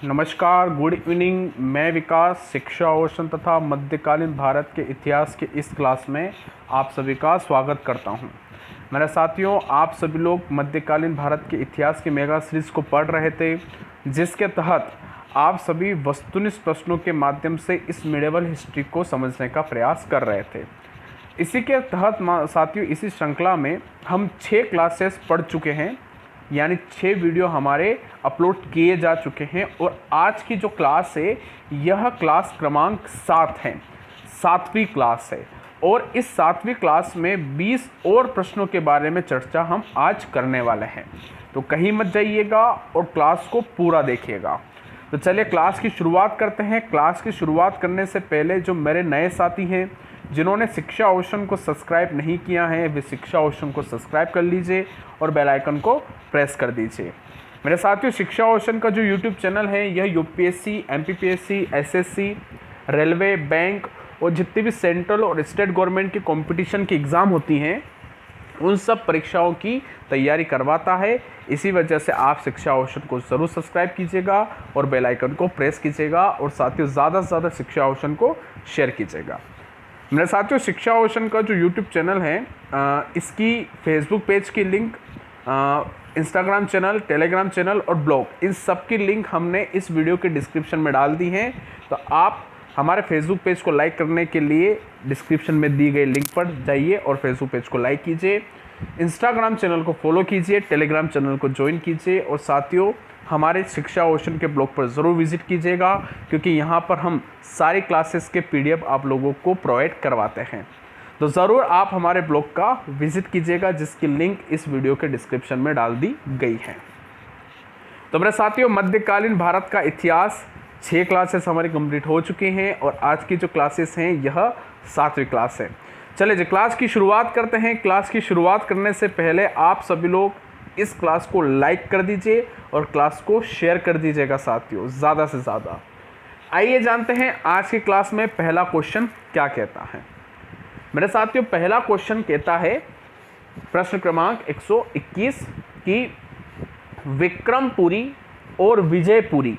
नमस्कार, good evening. मैं विकास शिक्षा ओशन तथा मध्यकालीन भारत के इतिहास के इस क्लास में आप सभी का स्वागत करता हूं। मेरे साथियों, आप सभी लोग मध्यकालीन भारत के इतिहास के मेगा सीरीज़ को पढ़ रहे थे, जिसके तहत आप सभी वस्तुनिष्ठ प्रश्नों के माध्यम से इस मिडिवल हिस्ट्री को समझने का प्रयास कर रहे थे। इसी के तहत साथियों, इसी श्रृंखला में हम 6 क्लासेस पढ़ चुके हैं, यानी 6 वीडियो हमारे अपलोड किए जा चुके हैं। और आज की जो क्लास है यह क्लास क्रमांक 7 है, 7वीं क्लास है। और इस 7वीं क्लास में 20 और प्रश्नों के बारे में चर्चा हम आज करने वाले हैं, तो कहीं मत जाइएगा और क्लास को पूरा देखिएगा। तो चलिए क्लास की शुरुआत करते हैं। क्लास की शुरुआत करने से पहले जो मेरे नए साथी हैं जिन्होंने शिक्षा ओशन को सब्सक्राइब नहीं किया है, वे शिक्षा ओशन को सब्सक्राइब कर लीजिए और बेल आइकन को प्रेस कर दीजिए। मेरे साथियों, शिक्षा ओशन का जो यूट्यूब चैनल है यह UPSC, MPPSC, SSC, railway, bank और जितनी भी सेंट्रल और स्टेट गवर्नमेंट की कंपटीशन की एग्ज़ाम होती हैं उन सब परीक्षाओं की तैयारी करवाता है। इसी वजह से आप शिक्षा ओशन को ज़रूर सब्सक्राइब कीजिएगा और बेल आइकन को प्रेस कीजिएगा और साथियों ज़्यादा से ज़्यादा शिक्षा ओशन को शेयर कीजिएगा। मेरे साथियों, शिक्षा ओशन का जो यूट्यूब चैनल है इसकी फेसबुक पेज की link, Instagram channel, Telegram channel और ब्लॉग, इन सब की लिंक हमने इस वीडियो के डिस्क्रिप्शन में डाल दी हैं। तो आप हमारे फेसबुक पेज को लाइक करने के लिए डिस्क्रिप्शन में दी गई लिंक पर जाइए और फेसबुक पेज को लाइक कीजिए, इंस्टाग्राम चैनल को फॉलो कीजिए, टेलीग्राम चैनल को ज्वाइन कीजिए और साथियों हमारे शिक्षा ओशन के ब्लॉग पर ज़रूर विजिट कीजिएगा, क्योंकि यहाँ पर हम सारी क्लासेस के PDF आप लोगों को प्रोवाइड करवाते हैं। तो ज़रूर आप हमारे ब्लॉग का विजिट कीजिएगा, जिसकी लिंक इस वीडियो के डिस्क्रिप्शन में डाल दी गई है। तो मेरे साथियों, मध्यकालीन भारत का इतिहास 6 क्लासेस हमारी कंप्लीट हो चुकी हैं और आज की जो क्लासेस हैं यह 7वीं क्लास है। चलिए जी क्लास की शुरुआत करते हैं। क्लास की शुरुआत करने से पहले आप सभी लोग इस क्लास को लाइक कर दीजिए और क्लास को शेयर कर दीजिएगा साथियों, ज़्यादा से ज़्यादा। आइए जानते हैं आज की क्लास में पहला क्वेश्चन क्या कहता है। मेरे साथियों, पहला क्वेश्चन कहता है, प्रश्न क्रमांक 121 की विक्रमपुरी और विजयपुरी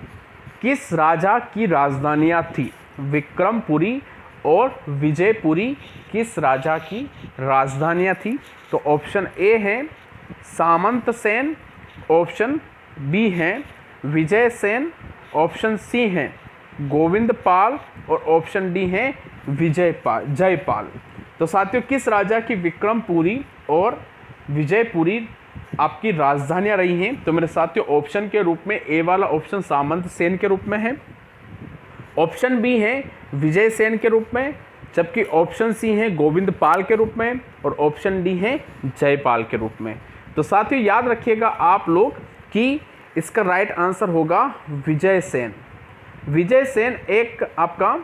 किस राजा की राजधानियाँ थी। विक्रमपुरी और विजयपुरी किस राजा की राजधानियाँ थी। तो ऑप्शन ए है सामंत सेन, ऑप्शन बी है विजय सेन, ऑप्शन सी है गोविंद पाल और ऑप्शन डी है जयपाल। तो साथियों, किस राजा की विक्रमपुरी और विजयपुरी आपकी राजधानियाँ रही हैं। तो मेरे साथियों, ऑप्शन के रूप में ए वाला ऑप्शन सामंत सेन के रूप में है, ऑप्शन बी है विजय सेन के रूप में, जबकि ऑप्शन सी है गोविंद पाल के रूप में और ऑप्शन डी है जयपाल के रूप में। तो साथियों याद रखिएगा आप लोग कि इसका राइट आंसर होगा विजय सेन। विजय सेन एक आपका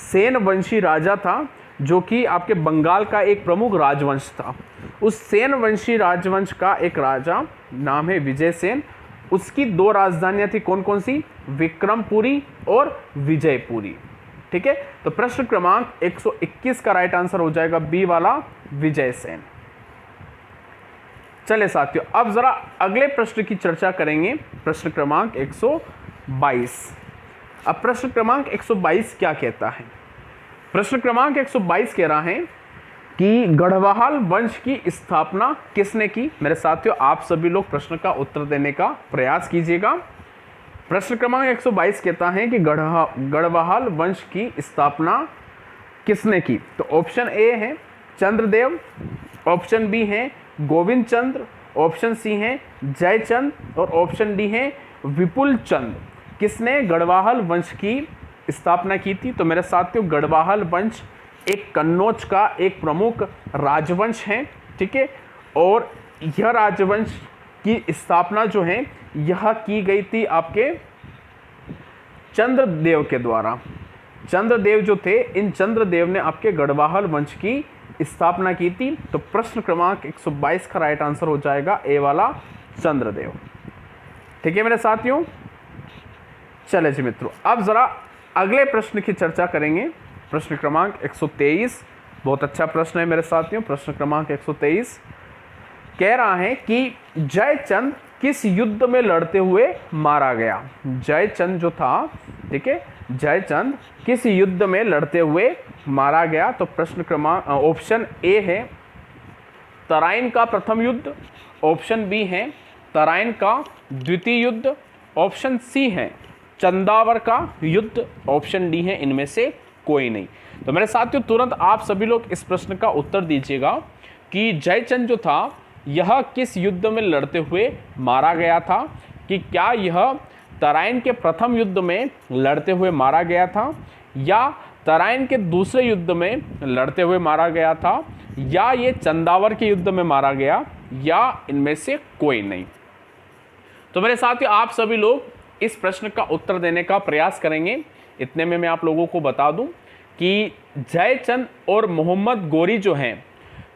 सेन वंशी राजा था, जो कि आपके बंगाल का एक प्रमुख राजवंश था। उस सेन वंशी राजवंश का एक राजा नाम है विजय सेन। उसकी 2 राजधानियाँ थी, कौन कौन सी, विक्रमपुरी और विजयपुरी। ठीक है, तो प्रश्न क्रमांक 121 का राइट आंसर हो जाएगा बी वाला विजय सेन। चलिए साथियों, अब जरा अगले प्रश्न की चर्चा करेंगे, प्रश्न क्रमांक 122। अब प्रश्न क्रमांक 122 क्या कहता है। प्रश्न क्रमांक 122 कह रहा है कि गढ़वाल वंश की स्थापना किसने की। मेरे साथियों, आप सभी लोग प्रश्न का उत्तर देने का प्रयास कीजिएगा। प्रश्न क्रमांक 122 कहता है कि गढ़वाल वंश की स्थापना किसने की। तो ऑप्शन ए है चंद्रदेव, ऑप्शन बी है गोविंद चंद्र, ऑप्शन सी है जयचंद और ऑप्शन डी है विपुल चंद। किसने गढ़वाल वंश की स्थापना की थी। तो मेरे साथियों, गढ़वाल वंश एक कन्नौज का एक प्रमुख राजवंश है। ठीक है, और यह राजवंश की स्थापना जो है यह की गई थी आपके चंद्रदेव के द्वारा। चंद्रदेव जो थे, इन चंद्रदेव ने आपके गढ़वाल वंश की स्थापना की थी। तो प्रश्न क्रमांक 122 का राइट आंसर हो जाएगा ए वाला चंद्रदेव। ठीक है मेरे साथियों, चले जी मित्रों, अब जरा अगले प्रश्न की चर्चा करेंगे। प्रश्न क्रमांक 123 बहुत अच्छा प्रश्न है मेरे साथियों। प्रश्न क्रमांक 123 कह रहा है कि जयचंद किस युद्ध में लड़ते हुए मारा गया? जयचंद जो था, ठीक है, जयचंद किस युद्ध में लड़ते हुए मारा गया? तो प्रश्न क्रमांक ऑप्शन ए है तराइन का प्रथम युद्ध, ऑप्शन बी है तराइन का द्वितीय युद्ध, ऑप्शन सी है चंदावर का युद्ध, ऑप्शन डी है इनमें से कोई नहीं। तो मेरे साथियों तुरंत आप सभी लोग इस प्रश्न का उत्तर दीजिएगा कि जयचंद जो था यह किस युद्ध में लड़ते हुए मारा गया था? कि क्या यह तराइन के प्रथम युद्ध में लड़ते हुए मारा गया था, या तराइन के दूसरे युद्ध में लड़ते हुए मारा गया था, या ये चंदावर के युद्ध में मारा गया, या इनमें से कोई नहीं? तो मेरे साथियों आप सभी लोग इस प्रश्न का उत्तर देने का प्रयास करेंगे। इतने में मैं आप लोगों को बता दूं कि जयचंद और मोहम्मद गोरी जो हैं,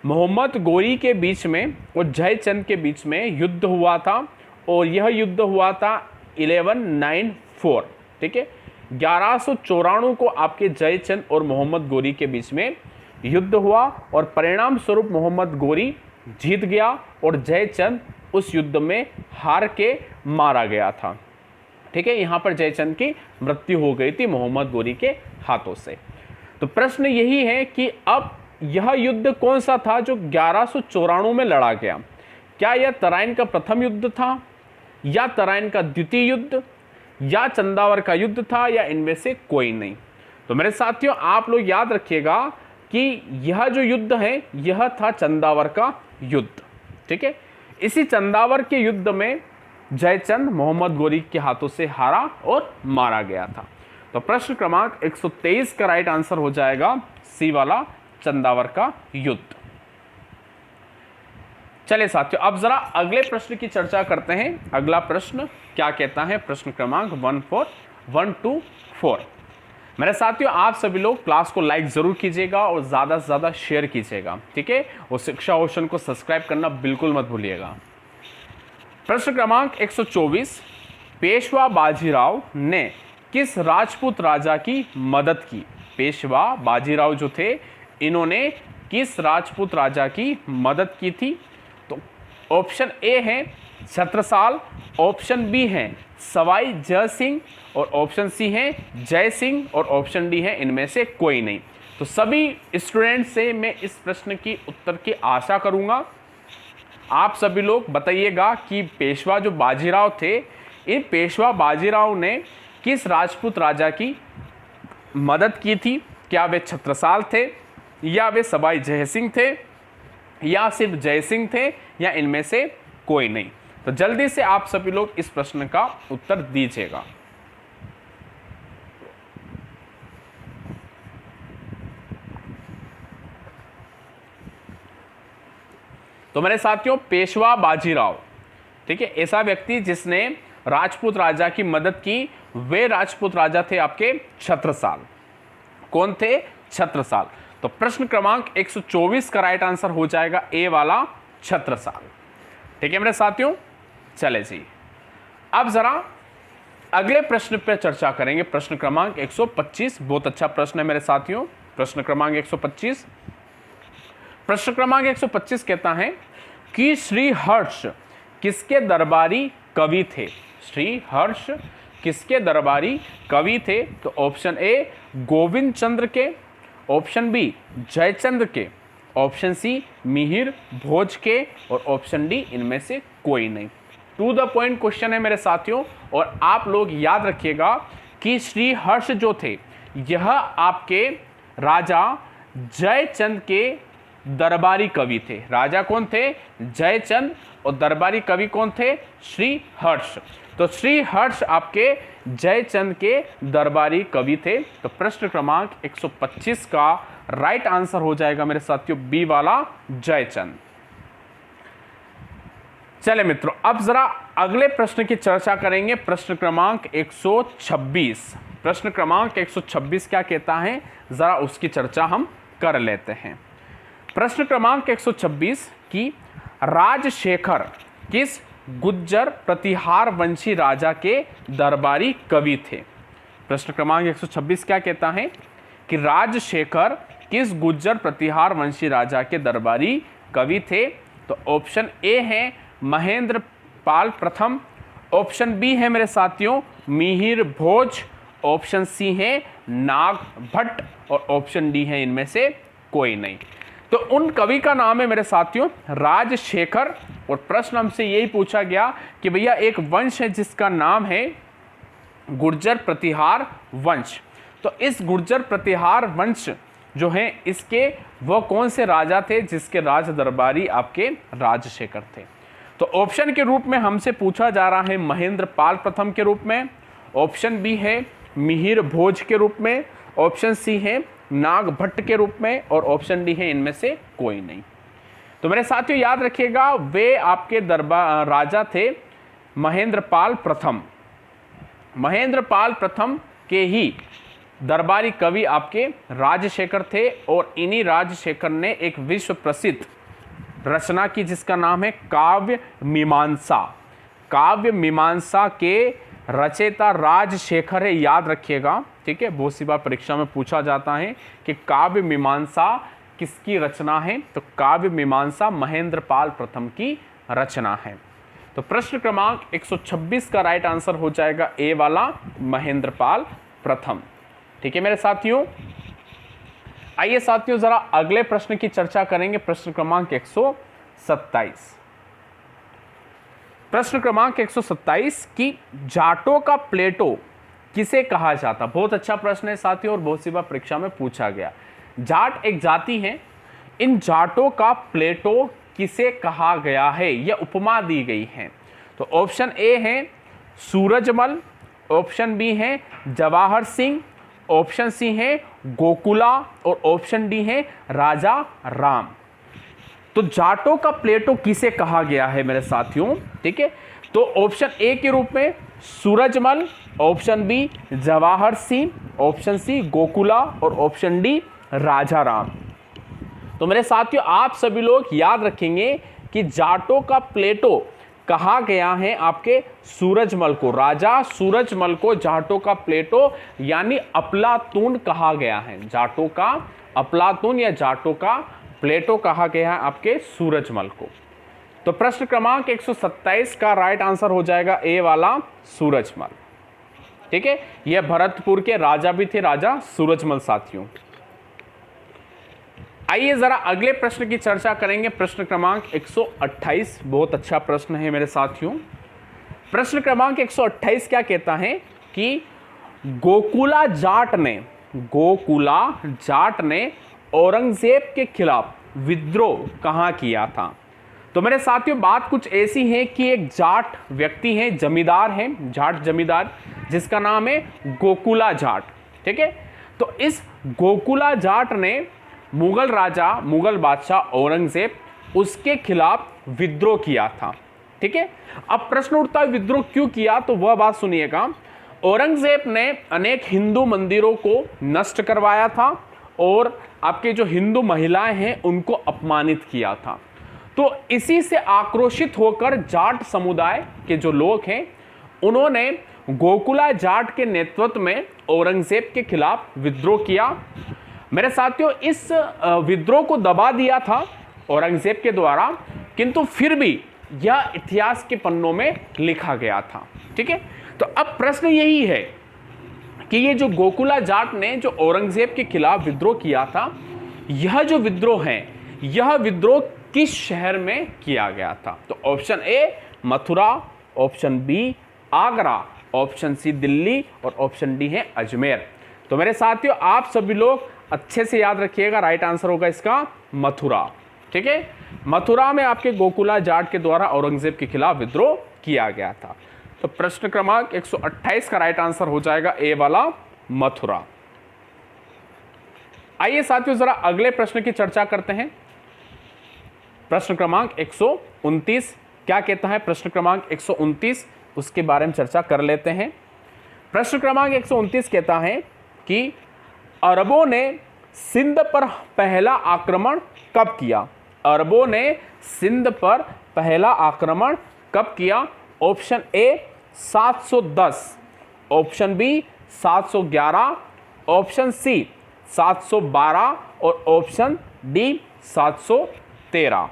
मोहम्मद गोरी के बीच में और जयचंद के बीच में युद्ध हुआ था, और यह युद्ध हुआ था 1194, ठीक है। 1194 को आपके जयचंद और मोहम्मद गोरी के बीच में युद्ध हुआ, और परिणाम स्वरूप मोहम्मद गोरी जीत गया और जयचंद उस युद्ध में हार के मारा गया था, ठीक है। यहाँ पर जयचंद की मृत्यु हो गई थी मोहम्मद गोरी के हाथों से। तो प्रश्न यही है कि अब यह युद्ध कौन सा था जो 1194 में लड़ा गया? क्या यह तराइन का प्रथम युद्ध था, या तराइन का द्वितीय युद्ध, या चंदावर का युद्ध था, या इनमें से कोई नहीं? तो मेरे साथियों आप लोग याद रखिएगा कि यह जो युद्ध है यह था चंदावर का युद्ध, ठीक है। इसी चंदावर के युद्ध में जयचंद मोहम्मद गोरी के हाथों से हारा और मारा गया था। तो प्रश्न क्रमांक 123 का राइट आंसर हो जाएगा सी वाला, चंदावर का युद्ध। चलिए साथियों अब जरा अगले प्रश्न की चर्चा करते हैं। अगला प्रश्न क्या कहता है? प्रश्न क्रमांक 124। मेरे साथियों आप सभी लोग क्लास को लाइक जरूर कीजिएगा और ज्यादा से ज्यादा शेयर कीजिएगा, ठीक है। और शिक्षा ओशन को सब्सक्राइब करना बिल्कुल मत भूलिएगा। प्रश्न क्रमांक 124, पेशवा बाजीराव ने किस राजपूत राजा की मदद की? पेशवा बाजीराव जो थे इन्होंने किस राजपूत राजा की मदद की थी? तो ऑप्शन ए है छत्रसाल, ऑप्शन बी है सवाई जय सिंह, और ऑप्शन सी है जय सिंह, और ऑप्शन डी है इनमें से कोई नहीं। तो सभी स्टूडेंट से मैं इस प्रश्न की उत्तर की आशा करूंगा। आप सभी लोग बताइएगा कि पेशवा जो बाजीराव थे, इन पेशवा बाजीराव ने किस राजपूत राजा की मदद की थी? क्या वे छत्रसाल थे, या वे सवाई जय सिंह थे, या सिर्फ जय सिंह थे, या इनमें से कोई नहीं? तो जल्दी से आप सभी लोग इस प्रश्न का उत्तर दीजिएगा। तो मेरे साथियों पेशवा बाजीराव, ठीक है, ऐसा व्यक्ति जिसने राजपूत राजा की मदद की, वे राजपूत राजा थे आपके छत्रसाल। कौन थे? छत्रसाल। तो प्रश्न क्रमांक 124 का राइट आंसर हो जाएगा ए वाला, छत्रसाल, ठीक है मेरे साथियों। चले जी अब जरा अगले प्रश्न पर चर्चा करेंगे। प्रश्न क्रमांक 125, बहुत अच्छा प्रश्न है मेरे साथियों। प्रश्न क्रमांक 125, प्रश्न क्रमांक 125 कहता है कि श्री हर्ष किसके दरबारी कवि थे? श्री हर्ष किसके दरबारी कवि थे? तो ऑप्शन ए गोविंद चंद्र के, ऑप्शन बी जयचंद्र के, ऑप्शन सी मिहिर भोज के, और ऑप्शन डी इनमें से कोई नहीं। टू द पॉइंट क्वेश्चन है मेरे साथियों, और आप लोग याद रखिएगा कि श्री हर्ष जो थे यह आपके राजा जयचंद के दरबारी कवि थे। राजा कौन थे? जयचंद, और दरबारी कवि कौन थे? श्री हर्ष। तो श्री हर्ष आपके जयचंद के दरबारी कवि थे। तो प्रश्न क्रमांक 125 का राइट आंसर हो जाएगा मेरे साथियों बी वाला, जयचंद। चले मित्रों अब जरा अगले प्रश्न की चर्चा करेंगे। प्रश्न क्रमांक 126। प्रश्न क्रमांक 126 क्या कहता है, जरा उसकी चर्चा हम कर लेते हैं। प्रश्न क्रमांक 126 की राजशेखर किस गुज्जर प्रतिहार वंशी राजा के दरबारी कवि थे? प्रश्न क्रमांक 126 क्या कहता है कि राजशेखर किस गुज्जर प्रतिहार वंशी राजा के दरबारी कवि थे? तो ऑप्शन ए है महेंद्र पाल प्रथम, ऑप्शन बी है मेरे साथियों मिहिर भोज, ऑप्शन सी है नाग भट्ट और ऑप्शन डी है इनमें से कोई नहीं। तो उन कवि का नाम है मेरे साथियों राजशेखर, और प्रश्न हमसे यही पूछा गया कि भैया एक वंश है जिसका नाम है गुर्जर प्रतिहार वंश। तो इस गुर्जर प्रतिहार वंश जो है इसके वह कौन से राजा थे जिसके राज दरबारी आपके राजशेखर थे। तो ऑप्शन के रूप में हमसे पूछा जा रहा है महेंद्र पाल प्रथम के रूप में, ऑप्शन बी है मिहिर भोज के रूप में, ऑप्शन सी है नाग भट्ट के रूप में और ऑप्शन डी है इनमें से कोई नहीं। तो मेरे साथियों याद रखिएगा वे आपके दरबार राजा थे महेंद्र पाल प्रथम। महेंद्र पाल प्रथम के ही दरबारी कवि आपके राजशेखर थे और इन्हीं राजशेखर ने एक विश्व प्रसिद्ध रचना की जिसका नाम है काव्य मीमांसा। काव्य मीमांसा के रचयिता राजशेखर है, याद रखिएगा, ठीक है। बहुत सी बार परीक्षा में पूछा जाता है कि काव्य मीमांसा किसकी रचना है, तो काव्य मीमांसा महेंद्र पाल प्रथम की रचना है। तो प्रश्न क्रमांक 126 का राइट आंसर हो जाएगा ए वाला महेंद्र पाल प्रथम, ठीक है मेरे साथियों। आइए साथियों जरा अगले प्रश्न की चर्चा करेंगे, प्रश्न क्रमांक 127। प्रश्न क्रमांक 127 की जाटों का प्लेटो किसे कहा जाता। बहुत अच्छा प्रश्न है साथियों और बहुत सी बार परीक्षा में पूछा गया। जाट एक जाति है, इन जाटों का प्लेटो किसे कहा गया है, यह उपमा दी गई है। तो ऑप्शन ए है सूरजमल, ऑप्शन बी है जवाहर सिंह, ऑप्शन सी है गोकुला और ऑप्शन डी है राजा राम। तो जाटों का प्लेटो किसे कहा गया है मेरे साथियों, ठीक है। तो ऑप्शन ए के रूप में Surajmal, option B Jawahar Singh, option C Gokula और ऑप्शन डी राजा राम। तो मेरे साथियों आप सभी लोग याद रखेंगे कि जाटों का प्लेटो कहा गया है आपके सूरजमल को, राजा सूरजमल को जाटों का प्लेटो यानी अफलातून कहा गया है। जाटों का अफलातून या जाटों का प्लेटो कहा गया है आपके सूरजमल को। तो प्रश्न क्रमांक 127 का राइट आंसर हो जाएगा ए वाला सूरजमल, ठीक है। यह भरतपुर के राजा भी थे, राजा सूरजमल साथियों। आइए जरा अगले प्रश्न की चर्चा करेंगे, प्रश्न क्रमांक 128। बहुत अच्छा प्रश्न है मेरे साथियों। प्रश्न क्रमांक 128 क्या कहता है कि गोकुला जाट ने औरंगजेब के खिलाफ विद्रोह कहाँ किया था। तो मेरे साथियों बात कुछ ऐसी है कि एक जाट व्यक्ति है, जमींदार है, जाट जमींदार, जिसका नाम है गोकुला जाट, ठीक है। तो इस गोकुला जाट ने मुगल बादशाह औरंगजेब उसके खिलाफ विद्रोह किया था, ठीक है। अब प्रश्न उठता है विद्रोह क्यों किया, तो वह बात सुनिएगा। औरंगजेब ने अनेक हिंदू मंदिरों को नष्ट करवाया था और आपके जो हिंदू महिलाएं हैं उनको अपमानित किया था। तो इसी से आक्रोशित होकर जाट समुदाय के जो लोग हैं उन्होंने गोकुला जाट के नेतृत्व में औरंगजेब के खिलाफ विद्रोह किया। मेरे साथियों इस विद्रोह को दबा दिया था औरंगजेब के द्वारा, किंतु फिर भी यह इतिहास के पन्नों में लिखा गया था, ठीक है। तो अब प्रश्न यही है कि ये जो गोकुला जाट ने जो औरंगजेब के खिलाफ विद्रोह किया था, यह जो विद्रोह है यह विद्रोह किस शहर में किया गया था। तो option A Mathura, option B Agra, option C Delhi और ऑप्शन डी है अजमेर। तो मेरे साथियों आप सभी लोग अच्छे से याद रखिएगा, राइट आंसर होगा इसका मथुरा, ठीक है। मथुरा में आपके गोकुला जाट के द्वारा औरंगजेब के खिलाफ विद्रोह किया गया था। तो प्रश्न क्रमांक 128 का राइट आंसर हो जाएगा ए वाला मथुरा। आइए साथियों जरा अगले प्रश्न की चर्चा करते हैं। प्रश्न क्रमांक 129 क्या कहता है, प्रश्न क्रमांक 129 उसके बारे में चर्चा कर लेते हैं। प्रश्न क्रमांक 129 कहता है कि अरबों ने सिंध पर पहला आक्रमण कब किया। अरबों ने सिंध पर पहला आक्रमण कब किया। Option A 710, option B 711, option C 712 और ऑप्शन डी 713।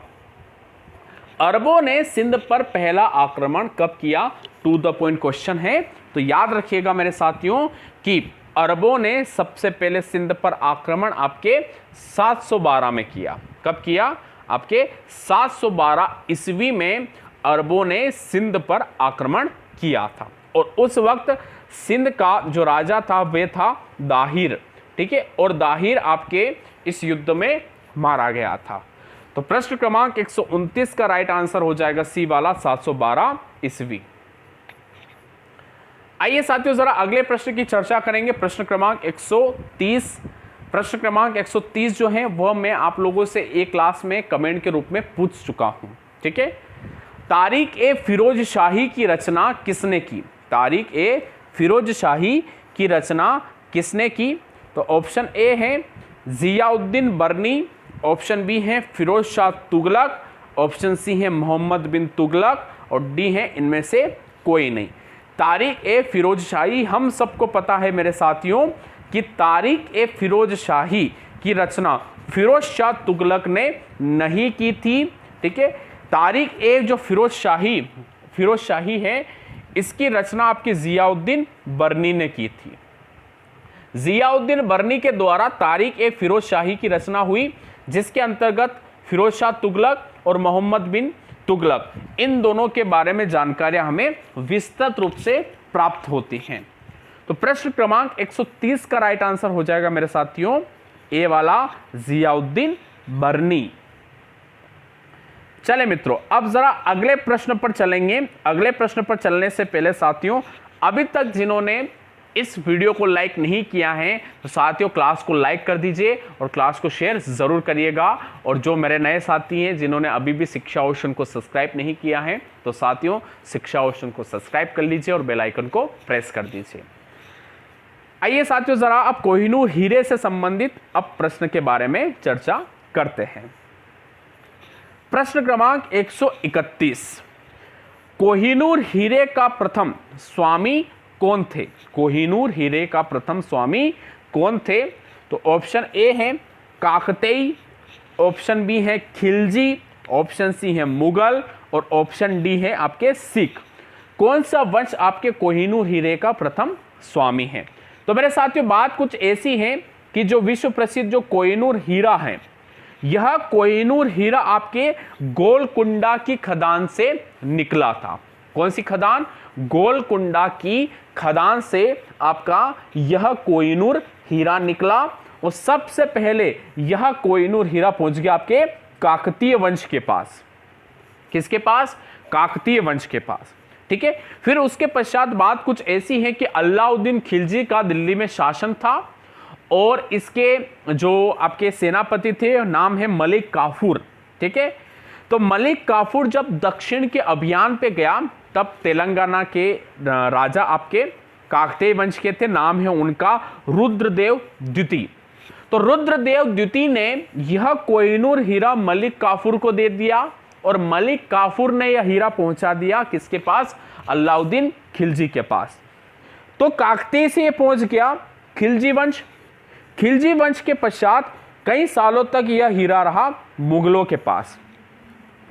अरबों ने सिंध पर पहला आक्रमण कब किया? टू द पॉइंट क्वेश्चन है, तो याद रखिएगा मेरे साथियों कि अरबों ने सबसे पहले सिंध पर आक्रमण आपके 712 में किया। कब किया? आपके 712 ईस्वी में अरबों ने सिंध पर आक्रमण किया था। और उस वक्त सिंध का जो राजा था वे था दाहिर, ठीक है, और दाहिर आपके इस युद्ध में मारा गया था। तो प्रश्न क्रमांक 129 का राइट आंसर हो जाएगा सी वाला 712 ईस्वी। आइए साथियों जरा अगले प्रश्न की चर्चा करेंगे। प्रश्न क्रमांक 130। प्रश्न क्रमांक 130 जो है वह मैं आप लोगों से एक क्लास में कमेंट के रूप में पूछ चुका हूं, ठीक है। तारिक ए फिरोज शाही की रचना किसने की? तारिक ए फिरोज शाही की रचना किसने की? तो ऑप्शन ए है जियाउद्दीन बर्नी, ऑप्शन बी है फिरोज शाह तुगलक, ऑप्शन सी है मोहम्मद बिन तुगलक और डी है इनमें से कोई नहीं। तारिक ए फिरोज शाही, हम सबको पता है मेरे साथियों कि तारिक ए फिरोज शाही की रचना फिरोज शाह तुगलक ने नहीं की थी, ठीक है। तारिक ए जो फिरोज शाही है इसकी रचना आपकी जियाउद्दीन बर्नी ने की थी। जियाउद्दीन बर्नी के द्वारा तारिक ए फिरोज शाही की रचना हुई, जिसके अंतर्गत फिरोज शाह तुगलक और मोहम्मद बिन तुगलक इन दोनों के बारे में जानकारियां हमें विस्तृत रूप से प्राप्त होती हैं। तो प्रश्न क्रमांक 130 का राइट आंसर हो जाएगा मेरे साथियों ए वाला जियाउद्दीन बर्नी। चले मित्रों, अब जरा अगले प्रश्न पर चलेंगे। अगले प्रश्न पर चलने से पहले साथियों, अभी तक जिन्होंने इस वीडियो को लाइक नहीं किया है तो साथियों क्लास को लाइक कर दीजिए और क्लास को शेयर जरूर करिएगा। और जो मेरे नए साथी हैं जिन्होंने अभी भी शिक्षा ओशन को सब्सक्राइब नहीं किया है तो साथियों शिक्षा ओशन को सब्सक्राइब कर लीजिए और बेल आइकन को प्रेस कर दीजिए। आइए साथियों जरा अब कोहिनूर हीरे से संबंधित अब प्रश्न के बारे में चर्चा करते हैं। प्रश्न क्रमांक 131, कोहिनूर हीरे का प्रथम स्वामी कौन थे? कोहिनूर हीरे का प्रथम स्वामी कौन थे? तो ऑप्शन ए है काकतीय, ऑप्शन बी है खिलजी, ऑप्शन सी है मुगल और ऑप्शन डी है आपके सिख। कौन सा वंश आपके कोहिनूर हीरे का प्रथम स्वामी है? तो मेरे साथियों बात कुछ ऐसी है कि जो विश्व प्रसिद्ध जो कोहिनूर हीरा है, यह कोहिनूर हीरा आपके गोलकुंडा की खदान से निकला था। कौन सी खदान? गोलकुंडा की खदान से आपका यह कोहिनूर हीरा निकला। और सबसे पहले यह कोहिनूर हीरा पहुंच गया आपके काकतीय वंश के पास। किसके पास? काकतीय वंश के पास, ठीक है। फिर उसके पश्चात बात कुछ ऐसी है कि अलाउद्दीन खिलजी का दिल्ली में शासन था और इसके जो आपके सेनापति थे नाम है मलिक काफूर, ठीक है। तो मलिक काफूर जब दक्षिण के अभियान पे गया तब तेलंगाना के राजा आपके काकतीय वंश के थे, नाम है उनका रुद्रदेव द्वितीय। तो रुद्रदेव द्वितीय ने यह कोहिनूर हीरा मलिक काफूर को दे दिया और मलिक काफूर ने यह हीरा पहुंचा दिया किसके पास? अलाउद्दीन खिलजी के पास। तो काकतीय से यह पहुंच गया खिलजी वंश। खिलजी वंश के पश्चात कई सालों तक यह हीरा रहा मुगलों के पास,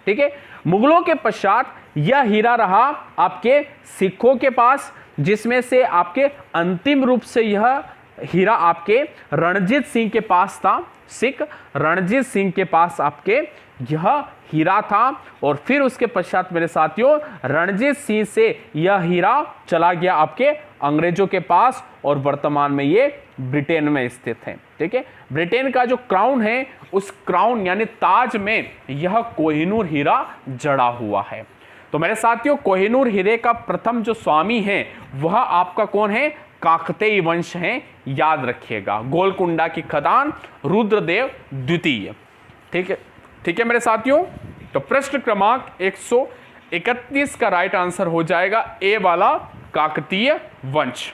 ठीक है। मुगलों के पश्चात यह हीरा रहा आपके सिखों के पास, जिसमें से आपके अंतिम रूप से यह हीरा आपके रणजीत सिंह के पास था। सिख रणजीत सिंह के पास आपके यह हीरा था और फिर उसके पश्चात मेरे साथियों रणजीत सिंह से यह हीरा चला गया आपके अंग्रेजों के पास और वर्तमान में ये ब्रिटेन में स्थित है, ठीक है। ब्रिटेन का जो क्राउन है उस क्राउन यानी ताज में यह कोहिनूर हीरा जड़ा हुआ है। तो मेरे साथियों कोहिनूर हीरे का प्रथम जो स्वामी है वह आपका कौन है? काकतीय वंश है, याद रखिएगा। गोलकुंडा की खदान रुद्रदेव द्वितीय, ठीक है, ठीक है मेरे साथियों। तो प्रश्न क्रमांक 131 का राइट आंसर हो जाएगा ए वाला काकतीय वंश।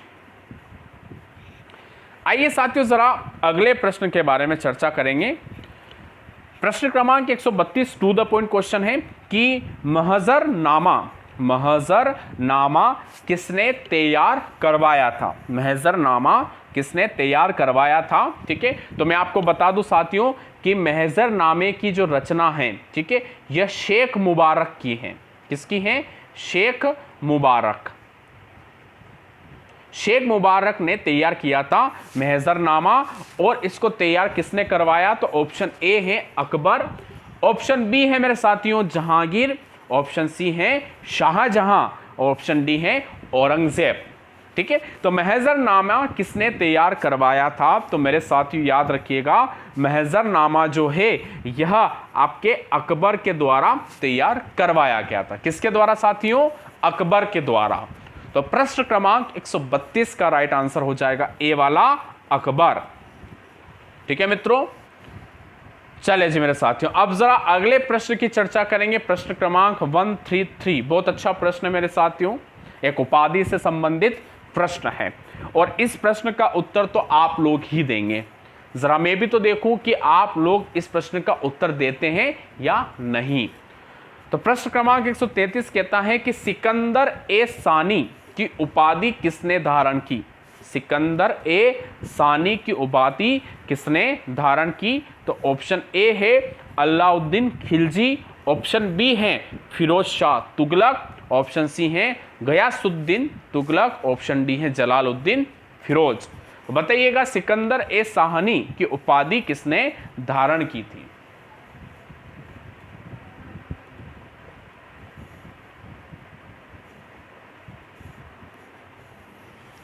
आइए साथियों जरा अगले प्रश्न के बारे में चर्चा करेंगे। प्रश्न क्रमांक 132 टू द पॉइंट क्वेश्चन है कि महजरनामा महजरनामा किसने तैयार करवाया था? महजरनामा किसने तैयार करवाया था? ठीक है, तो मैं आपको बता दूं साथियों कि महजरनामे की जो रचना है, ठीक है, यह शेख मुबारक की है। किसकी है? शेख मुबारक। शेख मुबारक ने तैयार किया था महजरनामा। और इसको तैयार किसने करवाया? तो ऑप्शन ए है अकबर, ऑप्शन बी है मेरे साथियों जहांगीर, ऑप्शन सी है शाहजहां, ऑप्शन डी है औरंगजेब। ठीक है, तो महजरनामा किसने तैयार करवाया था? तो मेरे साथियों याद रखिएगा, महजरनामा जो है यह आपके अकबर के द्वारा तैयार करवाया गया था। किसके द्वारा साथियों? अकबर के द्वारा। तो प्रश्न क्रमांक 132 का राइट आंसर हो जाएगा ए वाला अकबर। ठीक है मित्रों, चले जी मेरे साथियों, अब जरा अगले प्रश्न की चर्चा करेंगे। प्रश्न क्रमांक 133 बहुत अच्छा प्रश्न है मेरे साथियों, एक उपाधि से संबंधित प्रश्न है और इस प्रश्न का उत्तर तो आप लोग ही देंगे। जरा मैं भी तो देखूं कि आप लोग इस प्रश्न का उत्तर देते हैं या नहीं। तो प्रश्न क्रमांक 133 कहता है कि सिकंदर ए सानी की उपाधि किसने धारण की? सिकंदर ए सानी की उपाधि किसने धारण की? तो ऑप्शन ए है अलाउद्दीन खिलजी, ऑप्शन बी है फिरोज शाह तुगलक, ऑप्शन सी है गयासुद्दीन तुगलक, ऑप्शन डी है जलालुद्दीन फिरोज। तो बताइएगा सिकंदर ए साहनी की उपाधि किसने धारण की थी?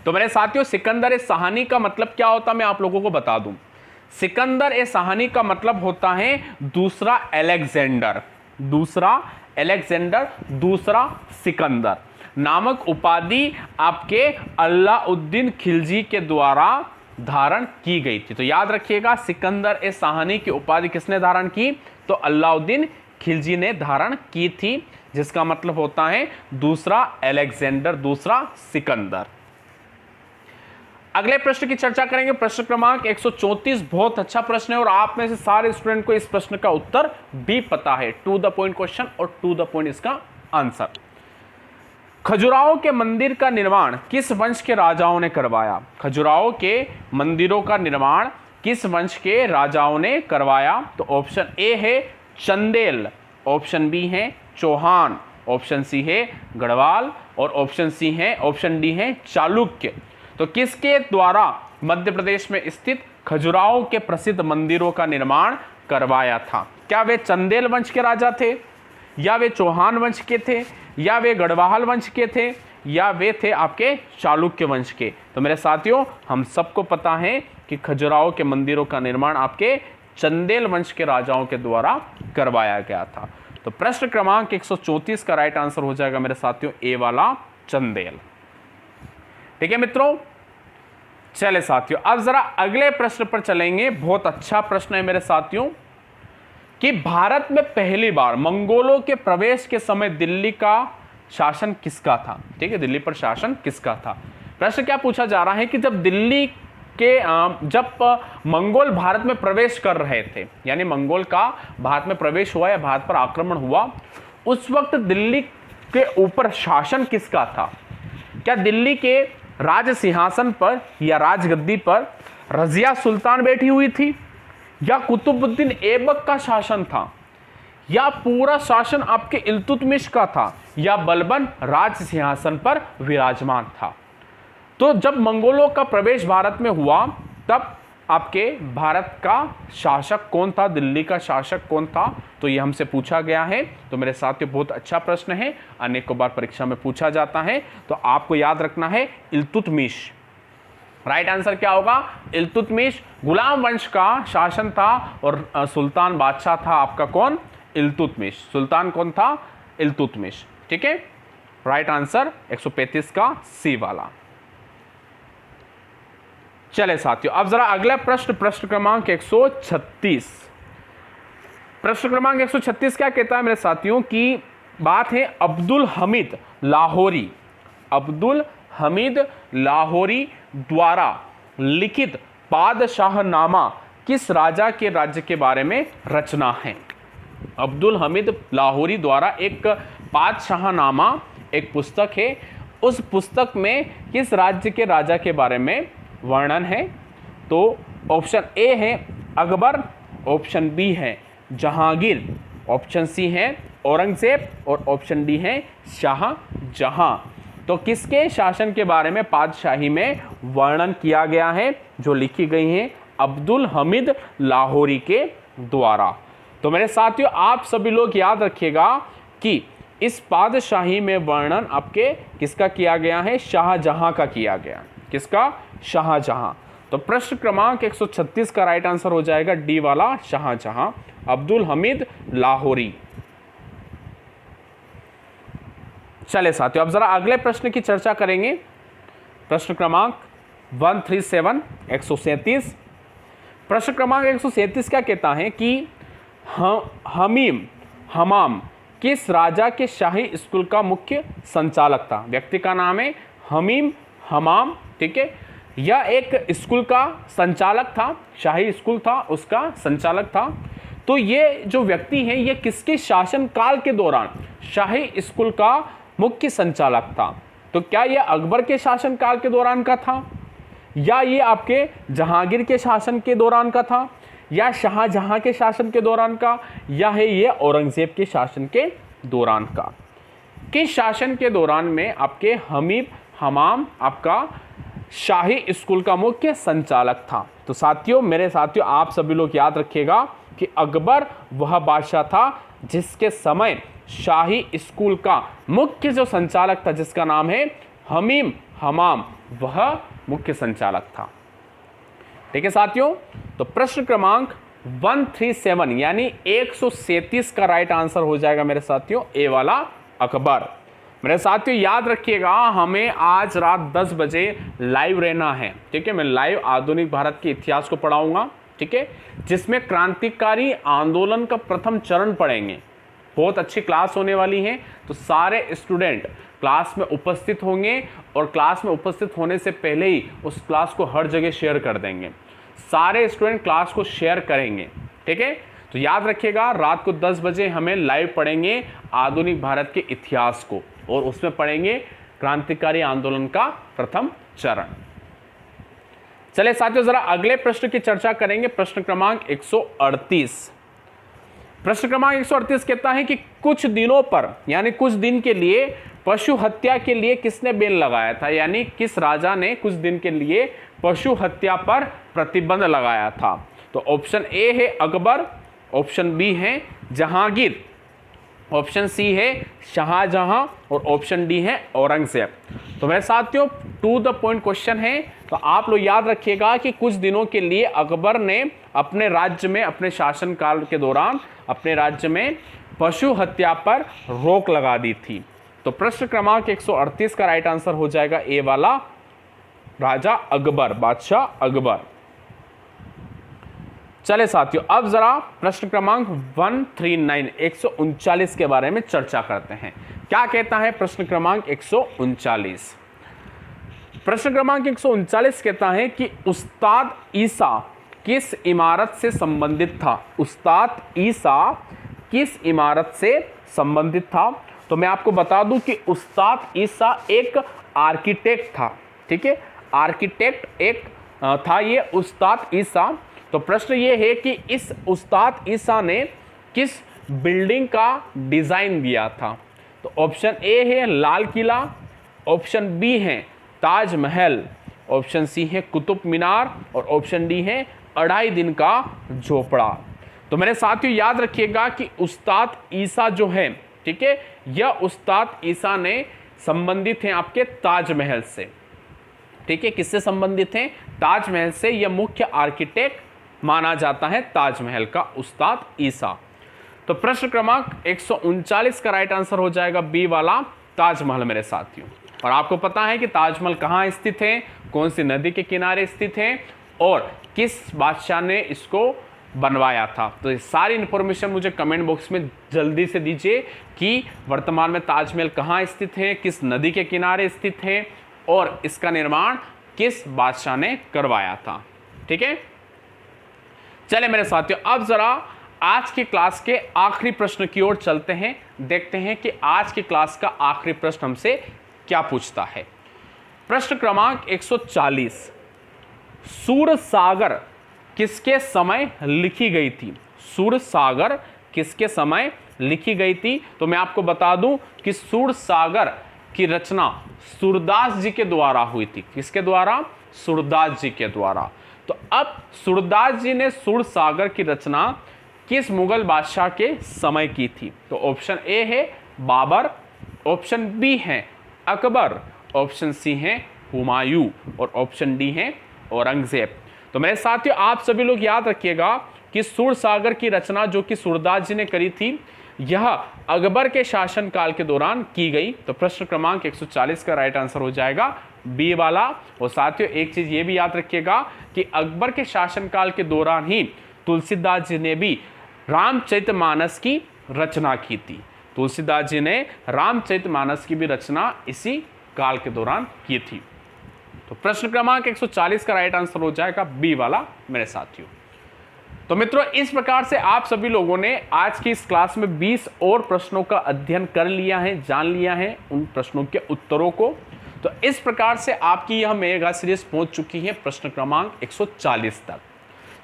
तो मेरे साथियों सिकंदर ए साहनी का मतलब क्या होता है मैं आप लोगों को बता दूं। सिकंदर ए साहनी का मतलब होता है दूसरा अलेक्जेंडर, दूसरा अलेक्जेंडर, दूसरा सिकंदर नामक उपाधि आपके अलाउद्दीन खिलजी के द्वारा धारण की गई थी। तो याद रखिएगा सिकंदर ए साहनी की उपाधि किसने धारण की? तो अलाउद्दीन खिलजी ने धारण की थी, जिसका मतलब होता है दूसरा अलेक्जेंडर, दूसरा सिकंदर। अगले प्रश्न की चर्चा करेंगे। प्रश्न क्रमांक 134 बहुत अच्छा प्रश्न है और आप में से सारे स्टूडेंट को इस प्रश्न का उत्तर भी पता है। टू द पॉइंट क्वेश्चन और टू द पॉइंट इसका आंसर। खजुराहो के मंदिर का निर्माण किस वंश के राजाओं ने करवाया? खजुराहो के मंदिरों का निर्माण किस वंश के राजाओं ने करवाया? तो ऑप्शन ए है चंदेल, ऑप्शन बी है चौहान, ऑप्शन सी है गढ़वाल और ऑप्शन डी है चालुक्य। तो किसके द्वारा मध्य प्रदेश में स्थित खजुराहो के प्रसिद्ध मंदिरों का निर्माण करवाया था? क्या वे चंदेल वंश के राजा थे, या वे चौहान वंश के थे, या वे गढ़वाल वंश के थे, या वे थे आपके चालुक्य वंश के? तो मेरे साथियों हम सबको पता है कि खजुराहो के मंदिरों का निर्माण आपके चंदेल वंश के राजाओं के द्वारा करवाया गया था। तो प्रश्न क्रमांक 134 का राइट आंसर हो जाएगा मेरे साथियों ए वाला चंदेल। ठीक है मित्रों, चले साथियों अब जरा अगले प्रश्न पर चलेंगे। बहुत अच्छा प्रश्न है मेरे साथियों कि भारत में पहली बार मंगोलों के प्रवेश के समय दिल्ली का शासन किसका था? ठीक है, दिल्ली पर शासन किसका था? प्रश्न क्या पूछा जा रहा है कि जब मंगोल भारत में प्रवेश कर रहे थे, यानी मंगोल का भारत में प्रवेश हुआ या भारत पर आक्रमण हुआ, उस वक्त दिल्ली के ऊपर शासन किसका था? क्या दिल्ली के राज सिंहासन पर या राजगद्दी पर रजिया सुल्तान बैठी हुई थी, या कुतुबुद्दीन ऐबक का शासन था, या पूरा शासन आपके इल्तुतमिश का था, या बलबन राज सिंहासन पर विराजमान था? तो जब मंगोलों का प्रवेश भारत में हुआ तब आपके भारत का शासक कौन था, दिल्ली का शासक कौन था? तो ये हमसे पूछा गया है। तो मेरे साथियों बहुत अच्छा प्रश्न है, अनेकों बार परीक्षा में पूछा जाता है। तो आपको याद रखना है इल्तुतमिश। राइट आंसर क्या होगा? इल्तुतमिश गुलाम वंश का शासन था और सुल्तान बादशाह था आपका कौन? इल्तुतमिश। सुल्तान कौन था? इल्तुतमिश। ठीक है, राइट आंसर 135 का सी वाला। चले साथियों अब जरा अगला प्रश्न, प्रश्न क्रमांक 136। प्रश्न क्रमांक 136 क्या कहता है मेरे साथियों की बात है अब्दुल हमीद लाहौरी। अब्दुल हमीद लाहौरी द्वारा लिखित पादशाहनामा किस राजा के राज्य के बारे में रचना है? अब्दुल हमीद लाहौरी द्वारा एक पादशाहनामा एक पुस्तक है, उस पुस्तक में किस राज्य के राजा के बारे में वर्णन है? तो ऑप्शन ए है अकबर, ऑप्शन बी है जहांगीर, ऑप्शन सी है औरंगजेब और ऑप्शन डी है शाहजहां। तो किसके शासन के बारे में पातशाही में वर्णन किया गया है? जो लिखी गई है अब्दुल हमीद लाहौरी के द्वारा। तो मेरे साथियों, आप सभी लोग याद रखिएगा कि इस पातशाही में वर्णन आपके किसका किया गया है? शाहजहां का किया गया। किसका? शाहजहां। तो प्रश्न क्रमांक 136 का राइट आंसर हो जाएगा डी वाला, शाहजहां, अब्दुल हमीद लाहौरी। चले साथियों, अब जरा अगले प्रश्न की चर्चा करेंगे। प्रश्न क्रमांक 137 137। प्रश्न क्रमांक 137 क्या कहता है कि हमाम किस राजा के शाही स्कूल का मुख्य संचालक था? व्यक्ति का नाम है हमाम, ठीक है। यह एक स्कूल का संचालक था, शाही स्कूल था, उसका संचालक था। तो ये जो व्यक्ति है, ये किसके शासन काल के दौरान शाही स्कूल का मुख्य संचालक था? तो क्या ये अकबर के शासन काल के दौरान का था, या ये आपके जहांगीर के शासन के दौरान का था, या शाहजहां के शासन के दौरान का, या है ये औरंगजेब के शासन के दौरान का? किस शासन के दौरान में आपके हमाम आपका शाही स्कूल का मुख्य संचालक था? तो साथियों, मेरे साथियों, आप सभी लोग याद रखिएगा कि अकबर वह बादशाह था जिसके समय शाही स्कूल का मुख्य जो संचालक था, जिसका नाम है हमाम, वह मुख्य संचालक था। ठीक है साथियों, तो प्रश्न क्रमांक 137 यानी 137 का राइट आंसर हो जाएगा मेरे साथियों ए वाला, अकबर। मेरे साथियों याद रखिएगा, हमें आज रात 10 बजे लाइव रहना है। ठीक है, मैं लाइव आधुनिक भारत के इतिहास को पढ़ाऊंगा, ठीक है, जिसमें क्रांतिकारी आंदोलन का प्रथम चरण पढ़ेंगे। बहुत अच्छी क्लास होने वाली है, तो सारे स्टूडेंट क्लास में उपस्थित होंगे और क्लास में उपस्थित होने से पहले ही उस क्लास को हर जगह शेयर कर देंगे। सारे स्टूडेंट क्लास को शेयर करेंगे, ठीक है। तो याद रखिएगा, रात को 10 बजे हमें लाइव पढ़ेंगे आधुनिक भारत के इतिहास को, और उसमें पढ़ेंगे क्रांतिकारी आंदोलन का प्रथम चरण। चलिए साथियों, जरा अगले प्रश्न की चर्चा करेंगे। प्रश्न क्रमांक 138। प्रश्न क्रमांक 138 कहता है कि कुछ दिनों पर यानी कुछ दिन के लिए पशु हत्या के लिए किसने बैन लगाया था? यानी किस राजा ने कुछ दिन के लिए पशु हत्या पर प्रतिबंध लगाया था? तो ऑप्शन ए है अकबर, ऑप्शन बी है जहांगीर, ऑप्शन सी है शाहजहां और ऑप्शन डी है औरंगजेब। तो मेरे साथियों, टू द पॉइंट क्वेश्चन है, तो आप लोग याद रखिएगा कि कुछ दिनों के लिए अकबर ने अपने राज्य में, अपने शासनकाल के दौरान अपने राज्य में पशु हत्या पर रोक लगा दी थी। तो प्रश्न क्रमांक 138 का राइट आंसर हो जाएगा ए वाला, राजा अकबर, बादशाह अकबर। चले साथियों, अब जरा प्रश्न क्रमांक 139 139 के बारे में चर्चा करते हैं। क्या कहता है प्रश्न क्रमांक 139? प्रश्न क्रमांक 139 कहता है कि उस्ताद ईसा किस इमारत से संबंधित था? उस्ताद ईसा किस इमारत से संबंधित था? तो मैं आपको बता दूं कि उस्ताद ईसा एक आर्किटेक्ट था, ठीक है, आर्किटेक्ट एक था ये उस्ताद ईसा। तो प्रश्न ये है कि इस उस्ताद ईसा ने किस बिल्डिंग का डिजाइन दिया था? तो ऑप्शन ए है लाल किला, ऑप्शन बी है ताजमहल, ऑप्शन सी है कुतुब मीनार और ऑप्शन डी है 2.5 दिन का झोपड़ा। तो मेरे साथियों याद रखिएगा कि उस्ताद ईसा जो है, ठीक है, यह उस्ताद ईसा ने संबंधित हैं आपके ताजमहल से, ठीक है। किससे संबंधित हैं? ताजमहल से। यह मुख्य आर्किटेक्ट माना जाता है ताजमहल का उस्ताद ईसा। तो प्रश्न क्रमांक 139 का राइट आंसर हो जाएगा बी वाला, ताजमहल मेरे साथियों। और आपको पता है कि ताजमहल कहाँ स्थित है, कौन सी नदी के किनारे स्थित है और किस बादशाह ने इसको बनवाया था। तो ये सारी इंफॉर्मेशन मुझे कमेंट बॉक्स में जल्दी से दीजिए कि वर्तमान में ताजमहल कहाँ स्थित है, किस नदी के किनारे स्थित है और इसका निर्माण किस बादशाह ने करवाया था। ठीक है, चले मेरे साथियों, अब जरा आज की क्लास के आखिरी प्रश्न की ओर चलते हैं, देखते हैं कि आज की क्लास का आखिरी प्रश्न हमसे क्या पूछता है। प्रश्न क्रमांक 140, सूरसागर किसके समय लिखी गई थी? सूरसागर किसके समय लिखी गई थी? तो मैं आपको बता दूं कि सूरसागर की रचना सूरदास जी के द्वारा हुई थी। किसके द्वारा? सूरदास जी के द्वारा। तो अब सूरदास जी ने सूरसागर की रचना किस मुगल बादशाह के समय की थी? तो ऑप्शन ए है बाबर, ऑप्शन बी है अकबर, ऑप्शन सी है हुमायूं और ऑप्शन डी है औरंगजेब। तो मेरे साथियों, आप सभी लोग याद रखिएगा कि सूरसागर की रचना जो कि सूरदास जी ने करी थी, यह अकबर के शासनकाल के दौरान की गई। तो प्रश्न क्रमांक 140 का राइट आंसर हो जाएगा बी वाला। और साथियों, एक चीज ये भी याद रखिएगा कि अकबर के शासनकाल के दौरान ही तुलसीदास जी ने भी रामचरितमानस की रचना की थी। तुलसीदास जी ने रामचरितमानस की भी रचना इसी काल के दौरान की थी। तो प्रश्न क्रमांक 140 का राइट आंसर हो जाएगा बी वाला मेरे साथियों। तो मित्रों, इस प्रकार से आप सभी लोगों ने आज की इस क्लास में 20 और प्रश्नों का अध्ययन कर लिया है, जान लिया है उन प्रश्नों के उत्तरों को। तो इस प्रकार से आपकी यह मेगा सीरीज पहुंच चुकी है प्रश्न क्रमांक 140 तक।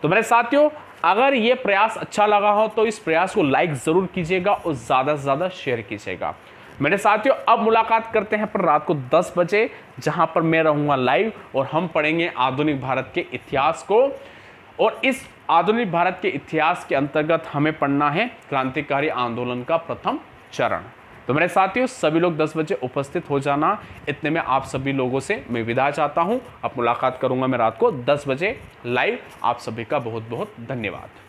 तो मेरे साथियों, अगर यह प्रयास अच्छा लगा हो तो इस प्रयास को लाइक जरूर कीजिएगा और ज़्यादा से ज़्यादा शेयर कीजिएगा। मेरे साथियों, अब मुलाकात करते हैं पर रात को 10 बजे, जहां पर मैं रहूंगा लाइव और हम पढ़ेंगे आधुनिक भारत के इतिहास को। और इस आधुनिक भारत के इतिहास के अंतर्गत हमें पढ़ना है क्रांतिकारी आंदोलन का प्रथम चरण। तो मेरे साथियों, सभी लोग 10 बजे उपस्थित हो जाना। इतने में आप सभी लोगों से मैं विदा चाहता हूं। अब मुलाकात करूंगा मैं रात को 10 बजे लाइव। आप सभी का बहुत बहुत धन्यवाद।